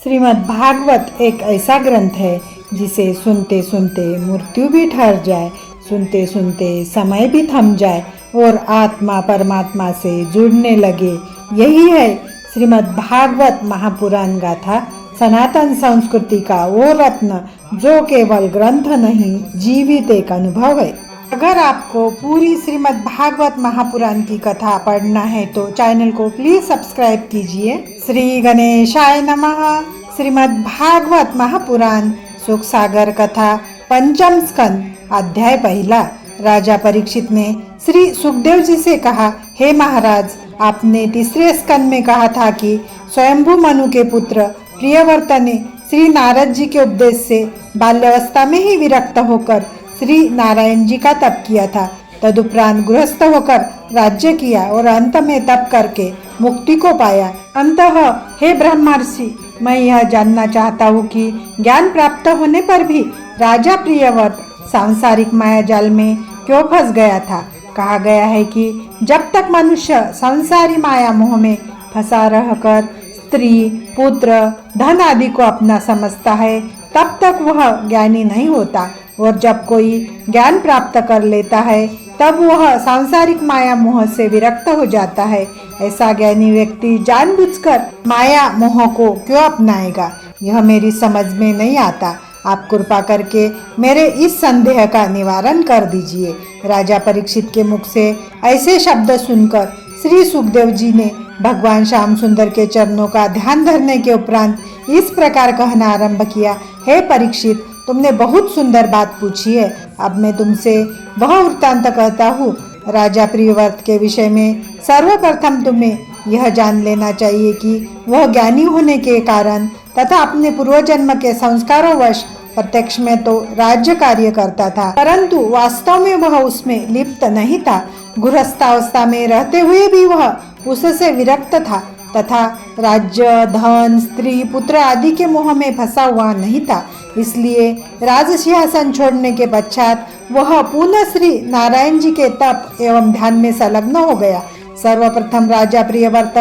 श्रीमद् भागवत एक ऐसा ग्रंथ है जिसे सुनते सुनते मृत्यु भी ठहर जाए, सुनते सुनते समय भी थम जाए और आत्मा परमात्मा से जुड़ने लगे। यही है श्रीमद् भागवत महापुराण गाथा, सनातन संस्कृति का वो रत्न जो केवल ग्रंथ नहीं, जीवित एक अनुभव है। अगर आपको पूरी श्रीमद् भागवत महापुराण की कथा पढ़ना है तो चैनल को प्लीज सब्सक्राइब कीजिए। श्री गणेशाय नमः। श्रीमद् भागवत महापुराण सुख सागर कथा पंचम स्कंद अध्याय पहला। राजा परीक्षित ने श्री सुखदेव जी से कहा, हे महाराज, आपने तीसरे स्कंद में कहा था कि स्वयंभू मनु के पुत्र प्रियव्रत ने श्री नारद जी के उपदेश से बाल्यावस्था में ही विरक्त होकर श्री नारायण जी का तप किया था। तदुपरांत गृहस्थ होकर राज्य किया और अंत में तप करके मुक्ति को पाया। अंतः हे ब्रह्मर्षि, मैं यह जानना चाहता हूँ कि ज्ञान प्राप्त होने पर भी राजा प्रियव्रत सांसारिक माया जाल में क्यों फंस गया था। कहा गया है कि जब तक मनुष्य संसारी माया मोह में फंसा रहकर स्त्री, पुत्र, धन आदि को अपना समझता है, तब तक वह ज्ञानी नहीं होता, और जब कोई ज्ञान प्राप्त कर लेता है तब वह सांसारिक माया मोह से विरक्त हो जाता है। ऐसा ज्ञानी व्यक्ति जानबूझकर माया मोह को क्यों अपनाएगा, यह मेरी समझ में नहीं आता। आप कृपा करके मेरे इस संदेह का निवारण कर दीजिए। राजा परीक्षित के मुख से ऐसे शब्द सुनकर श्री सुखदेव जी ने भगवान श्याम सुंदर के चरणों का ध्यान धरने के उपरांत इस प्रकार कहना आरंभ किया, हे परीक्षित, तुमने बहुत सुंदर बात पूछी है। अब मैं तुमसे वह वृत्तांत कहता हूँ। राजा प्रियव्रत के विषय में सर्वप्रथम तुम्हें यह जान लेना चाहिए कि वह ज्ञानी होने के कारण तथा अपने पूर्व जन्म के संस्कारों वश प्रत्यक्ष में तो राज्य कार्य करता था, परंतु वास्तव में वह उसमें लिप्त नहीं था। गृहस्थावस्था में रहते हुए भी वह उससे विरक्त था तथा राज्य, धन, स्त्री, पुत्र आदि के मोह में फंसा हुआ नहीं था। इसलिए राज सिंहासन छोड़ने के पश्चात वह पुनः श्री नारायण जी के तप एवं ध्यान में संलग्न हो गया। सर्वप्रथम राजा प्रियव्रत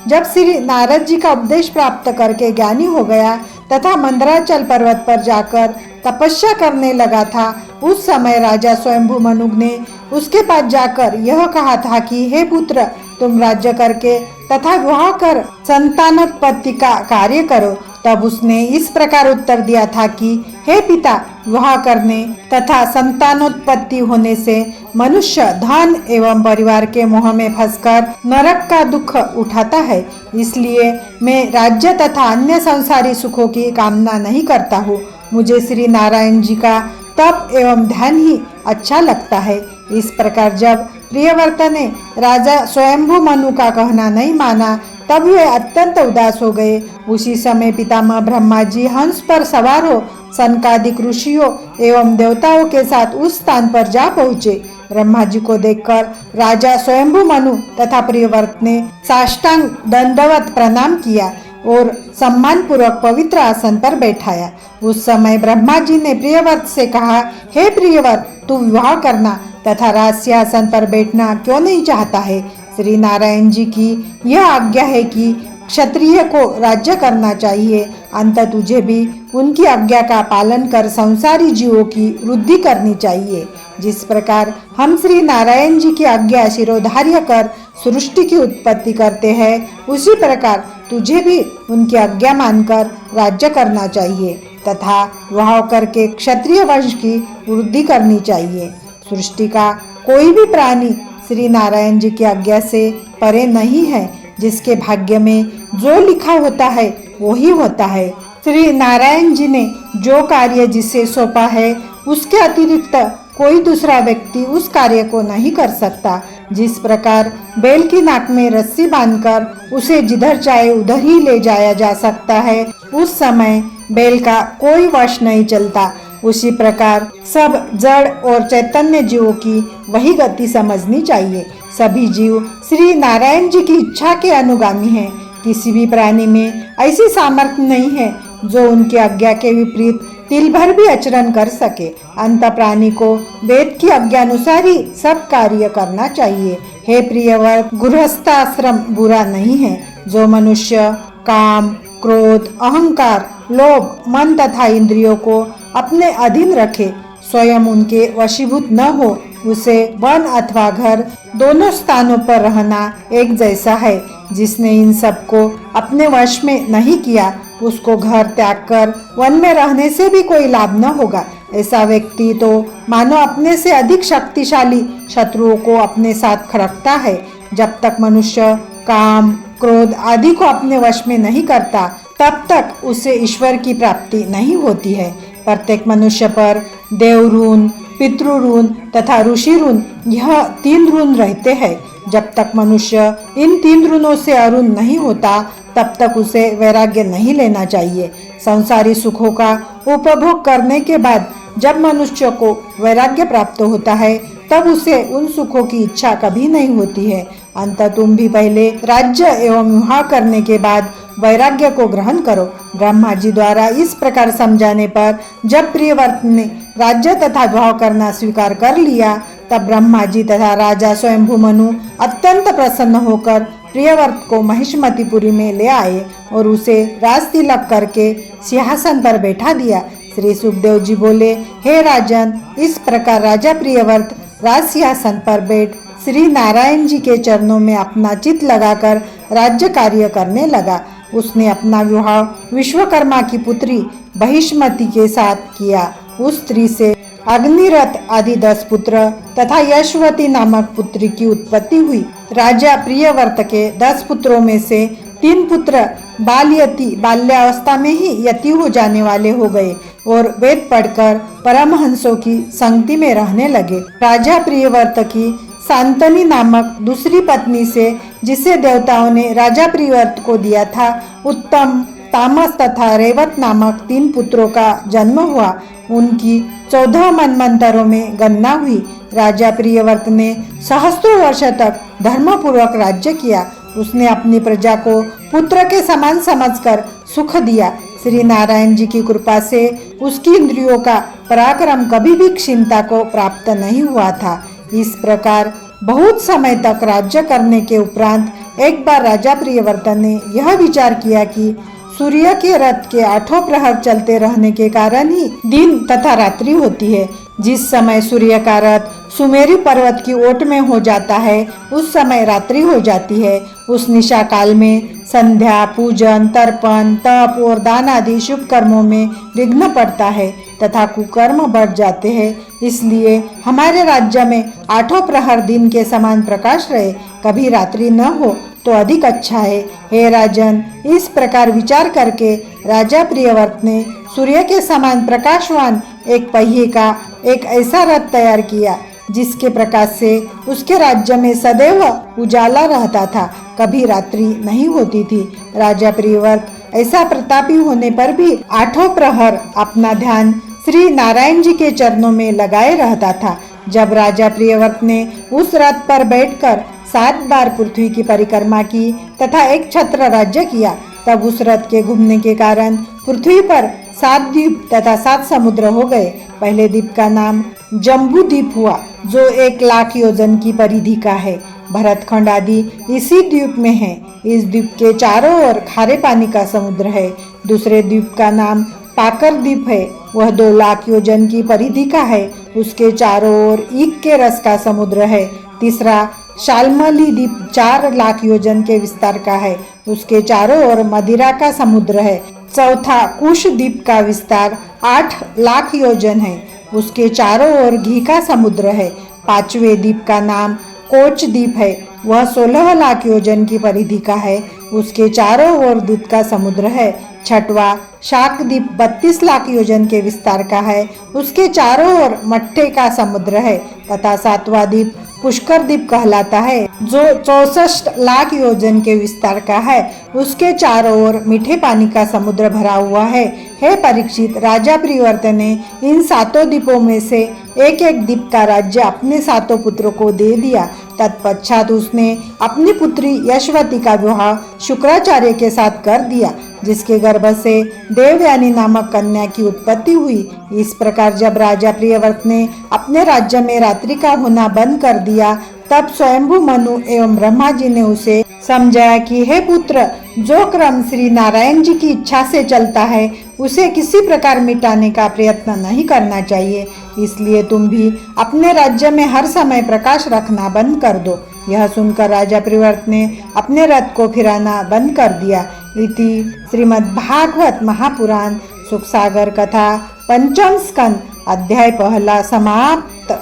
जब श्री नारद जी का उपदेश प्राप्त करके ज्ञानी हो गया तथा मंदराचल पर्वत पर जाकर तपस्या करने लगा था, उस समय राजा स्वयंभू मनु ने उसके पास जाकर यह कहा था कि हे पुत्र, तुम राज्य करके तथा विवाह कर संतानोत्पत्ति का कार्य करो। तब उसने इस प्रकार उत्तर दिया था कि हे पिता, विवाह करने तथा संतानोत्पत्ति होने से मनुष्य धन एवं परिवार के मोह में फंसकर नरक का दुख उठाता है। इसलिए मैं राज्य तथा अन्य संसारी सुखों की कामना नहीं करता हूँ। मुझे श्री नारायण जी का तप एवं ध्यान ही अच्छा लगता है। इस प्रकार जब प्रियव्रत ने राजा स्वयंभू मनु का कहना नहीं माना तब वे अत्यंत उदास हो गए। उसी समय पितामह ब्रह्मा जी हंस पर सवार हो सनकादिक ऋषियों एवं देवताओं के साथ उस स्थान पर जा पहुँचे। ब्रह्मा जी को देखकर राजा स्वयंभू मनु तथा प्रियव्रत ने साष्टांग दंडवत प्रणाम किया और सम्मान पूर्वक पवित्र आसन पर बैठाया। उस समय ब्रह्मा जी ने प्रियव्रत से कहा, हे प्रियव्रत, तू विवाह करना तथा राज सिंहासन पर बैठना क्यों नहीं चाहता है। श्री नारायण जी की यह आज्ञा है कि क्षत्रिय को राज्य करना चाहिए। अंत तुझे भी उनकी आज्ञा का पालन कर संसारी जीवों की वृद्धि करनी चाहिए। जिस प्रकार हम श्री नारायण जी की आज्ञा शिरोधार्य कर सृष्टि की उत्पत्ति करते हैं, उसी प्रकार तुझे भी उनकी आज्ञा मानकर राज्य करना चाहिए तथा विवाह करके क्षत्रिय वंश की वृद्धि करनी चाहिए। सृष्टि का कोई भी प्राणी श्री नारायण जी की आज्ञा से परे नहीं है। जिसके भाग्य में जो लिखा होता है वो ही होता है। श्री नारायण जी ने जो कार्य जिसे सौंपा है उसके अतिरिक्त कोई दूसरा व्यक्ति उस कार्य को नहीं कर सकता। जिस प्रकार बैल की नाक में रस्सी बांधकर उसे जिधर चाहे उधर ही ले जाया जा सकता है, उस समय बैल का कोई वश नहीं चलता, उसी प्रकार सब जड़ और चैतन्य जीवों की वही गति समझनी चाहिए। सभी जीव श्री नारायण जी की इच्छा के अनुगामी हैं। किसी भी प्राणी में ऐसी सामर्थ्य नहीं है जो उनकी आज्ञा के विपरीत तिल भर भी आचरण कर सके। अंत प्राणी को वेद की आज्ञा अनुसार ही सब कार्य करना चाहिए। हे प्रियव्रत, गृहस्थाश्रम बुरा नहीं है। जो मनुष्य काम, क्रोध, अहंकार, लोभ, मन तथा इंद्रियों को अपने अधीन रखे, स्वयं उनके वशीभूत न हो, उसे वन अथवा घर दोनों स्थानों पर रहना एक जैसा है। जिसने इन सब को अपने वश में नहीं किया, उसको घर त्याग कर वन में रहने से भी कोई लाभ न होगा। ऐसा व्यक्ति तो मानो अपने से अधिक शक्तिशाली शत्रुओं को अपने साथ खड़कता है। जब तक मनुष्य काम, क्रोध आदि को अपने वश में नहीं करता, तब तक उसे ईश्वर की प्राप्ति नहीं होती है। प्रत्येक मनुष्य पर देव ऋण, पितृ ऋण तथा ऋषि ऋण, यह 3 ऋण रहते हैं। जब तक मनुष्य इन 3 ऋणों से अरुण नहीं होता, तब तक उसे वैराग्य नहीं लेना चाहिए। संसारी सुखों का उपभोग करने के बाद जब मनुष्य को वैराग्य प्राप्त होता है, तब उसे उन सुखों की इच्छा कभी नहीं होती है। अंत तुम भी पहले राज्य एवं विवाह करने के बाद वैराग्य को ग्रहण करो। ब्रह्मा जी द्वारा इस प्रकार समझाने पर जब प्रियव्रत ने राज्य तथा विवाह करना स्वीकार कर लिया, तब ब्रह्मा जी तथा राजा स्वयंभू मनु अत्यंत प्रसन्न होकर प्रियव्रत को महिष्मतिपुरी में ले आए और उसे राज तिलक करके सिंहासन पर बैठा दिया। श्री सुखदेव जी बोले, हे राजन, इस प्रकार राजा प्रियव्रत राज सिंहासन पर बैठ श्री नारायण जी के चरणों में अपना चित्त लगाकर राज्य कार्य करने लगा। उसने अपना विवाह विश्वकर्मा की पुत्री महिष्मति के साथ किया। उस स्त्री से अग्निरथ आदि 10 पुत्र तथा यशवती नामक पुत्री की उत्पत्ति हुई। राजा प्रियव्रत के 10 पुत्रों में से 3 पुत्र बाल्यावस्था में ही यति हो जाने वाले हो गए और वेद पढ़कर परमहंसों की संगति में रहने लगे। राजा प्रियव्रत की शांतनी नामक दूसरी पत्नी से, जिसे देवताओं ने राजा प्रियव्रत को दिया था, उत्तम, तामस तथा रेवत नामक 3 पुत्रों का जन्म हुआ। उनकी 14 मनमंतरों में गणना हुई। राजा प्रियव्रत ने सहस्त्रों वर्ष तक धर्मपूर्वक राज्य किया। उसने अपनी प्रजा को पुत्र के समान समझकर सुख दिया। श्री नारायण जी की कृपा से उसकी इंद्रियों का पराक्रम कभी भी क्षीणता को प्राप्त नहीं हुआ था। इस प्रकार बहुत समय तक राज्य करने के उपरांत एक बार राजा प्रियव्रत ने यह विचार किया कि सूर्य के रथ के 8 प्रहर चलते रहने के कारण ही दिन तथा रात्रि होती है। जिस समय सूर्य का रथ सुमेरु पर्वत की ओट में हो जाता है, उस समय रात्रि हो जाती है। उस निशा काल में संध्या, पूजन, तर्पण, तप और दान आदि शुभ कर्मों में विघ्न पड़ता है तथा कुकर्म बढ़ जाते हैं। इसलिए हमारे राज्य में 8 प्रहर दिन के समान प्रकाश रहे, कभी रात्रि न हो तो अधिक अच्छा है। हे राजन, इस प्रकार विचार करके राजा प्रियव्रत ने सूर्य के समान प्रकाशवान एक पहिए का एक ऐसा रथ तैयार किया, जिसके प्रकाश से उसके राज्य में सदैव उजाला रहता था, कभी रात्रि नहीं होती थी। राजा प्रियव्रत ऐसा प्रतापी होने पर भी 8 प्रहर अपना ध्यान श्री नारायण जी के चरणों में लगाए रहता था। जब राजा प्रियव्रत ने उस रथ पर बैठकर 7 बार पृथ्वी की परिक्रमा की तथा एक छत्र राज्य किया, तब उस रथ के घूमने के कारण पृथ्वी पर 7 द्वीप तथा 7 समुद्र हो गए। पहले द्वीप का नाम जम्बू द्वीप हुआ, जो 1 लाख योजन की परिधि का है। भरतखंड आदि इसी द्वीप में है। इस द्वीप के चारों ओर खारे पानी का समुद्र है। दूसरे द्वीप का नाम पाकर द्वीप है, वह 2 लाख योजन की परिधि का है। उसके चारों ओर ईख के रस का समुद्र है। तीसरा शाल्मली द्वीप 4 लाख योजन के विस्तार का है, उसके चारों ओर मदिरा का समुद्र है। चौथा कुश द्वीप का विस्तार 8 लाख योजन है, उसके चारों ओर घी का समुद्र है। 5वें द्वीप का नाम कोच द्वीप है, वह 16 लाख योजन की परिधि का है, उसके चारों ओर दूध का समुद्र है। 6वां शाक द्वीप 32 लाख योजन के विस्तार का है, उसके चारों ओर मट्टे का समुद्र है। तथा 7वां द्वीप पुष्कर द्वीप कहलाता है, जो 64 लाख योजन के विस्तार का है, उसके चारों ओर मीठे पानी का समुद्र भरा हुआ है। हे परीक्षित, राजा प्रियव्रत ने इन 7 द्वीपों में से एक एक द्वीप का राज्य अपने 7 पुत्रों को दे दिया। तत्पश्चात उसने अपनी पुत्री यशवती का विवाह शुक्राचार्य के साथ कर दिया, जिसके गर्भ से देवयानी नामक कन्या की उत्पत्ति हुई। इस प्रकार जब राजा प्रियव्रत ने अपने राज्य में रात्रि का होना बंद कर दिया, तब स्वयंभू मनु एवं ब्रह्मा जी ने उसे समझाया कि हे पुत्र, जो क्रम श्री नारायण जी की इच्छा से चलता है उसे किसी प्रकार मिटाने का प्रयत्न नहीं करना चाहिए। इसलिए तुम भी अपने राज्य में हर समय प्रकाश रखना बंद कर दो। यह सुनकर राजा प्रिवर्त ने अपने रथ को फिराना बंद कर दिया। इति श्रीमद्भागवत महापुराण सुखसागर कथा पंचम स्कंद अध्याय पहला समाप्त।